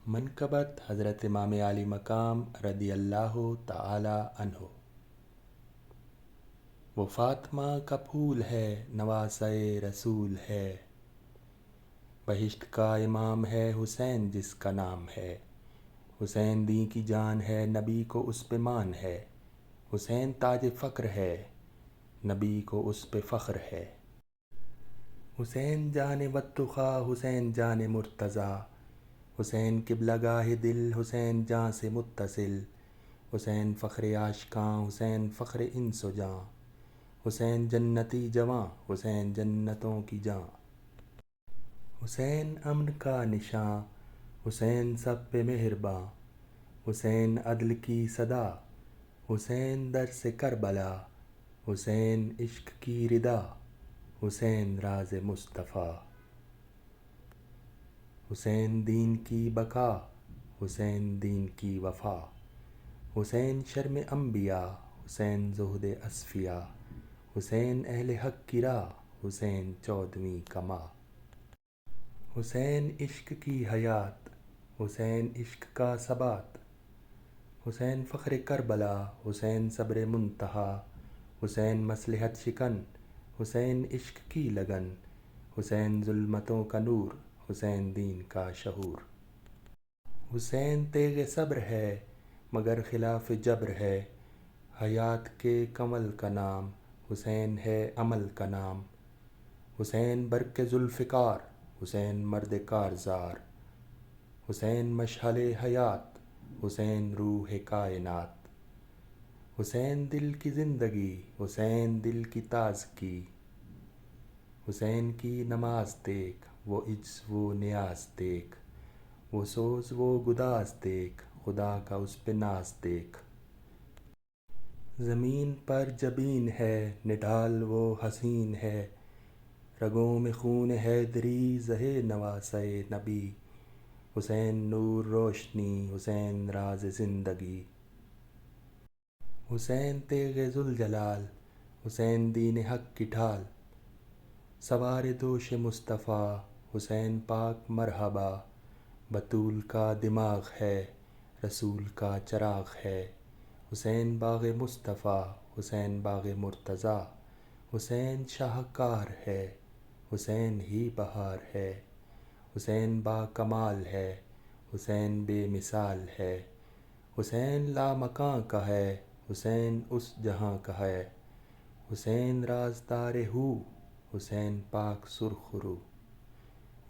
منقبت حضرت امام علی مقام رضی اللہ تعالی عنہ۔ وہ فاطمہ کا پھول ہے، نواسۂ رسول ہے، بہشت کا امام ہے حسین جس کا نام ہے۔ حسین دین کی جان ہے، نبی کو اس پہ مان ہے، حسین تاج فخر ہے، نبی کو اس پہ فخر ہے۔ حسین جان والتقیٰ، حسین جان مرتضیٰ، حسین قبلہ گاہ دل، حسین جاں سے متصل، حسین فخر عاشقاں، حسین فخر انس و جاں، حسین جنتی جواں، حسین جنتوں کی جاں۔ حسین امن کا نشاں، حسین سب پہ مہرباں، حسین عدل کی صدا، حسین درس کربلا، حسین عشق کی ردا، حسین راز مصطفیٰ۔ حسین دین کی بقا، حسین دین کی وفا، حسین شرم انبیاء، حسین زہد اصفیاء، حسین اہل حق کی راہ، حسین 14ویں کا ماہ۔ حسین عشق کی حیات، حسین عشق کا ثبات، حسین فخر کربلا، حسین صبر منتہا، حسین مصلحت شکن، حسین عشق کی لگن، حسین ظلمتوں کا نور، حسین دین کا شعور۔ حسین تیغ صبر ہے مگر خلاف جبر ہے، حیات کے کمل کا نام، حسین ہے عمل کا نام۔ حسین برق ذوالفقار، حسین مرد کارزار، حسین مشعل حیات، حسین روح کائنات۔ حسین دل کی زندگی، حسین دل کی تازگی، حسین کی نماز دیکھ، وہ عجز و نیاز دیکھ، وہ سوز و گداز دیکھ، خدا کا اس پہ ناز دیکھ۔ زمین پر جبین ہے، نڈھال و حسین ہے، رگوں میں خون حیدری، زہِ نواسۂ نبی، حسین نور روشنی، حسین راز زندگی۔ حسین تیغ ذوالجلال، حسین دین حق کی ڈھال، سوار دوش مصطفیٰ، حسین پاک مرحبا، بطول کا دماغ ہے، رسول کا چراغ ہے، حسین باغ مصطفیٰ، حسین باغ مرتضیٰ، حسین شاہکار ہے، حسین ہی بہار ہے، حسین با کمال ہے، حسین بے مثال ہے، حسین لامکاں کا ہے، حسین اس جہاں کا ہے، حسین رازدار ہو، حسین پاک سرخ رو۔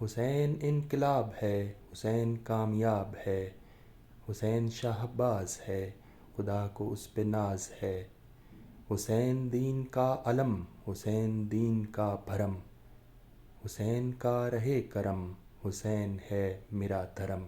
حسین انقلاب ہے، حسین کامیاب ہے، حسین شاہباز ہے، خدا کو اس پہ ناز ہے، حسین دین کا علم، حسین دین کا بھرم، حسین کا رہے کرم، حسین ہے میرا دھرم۔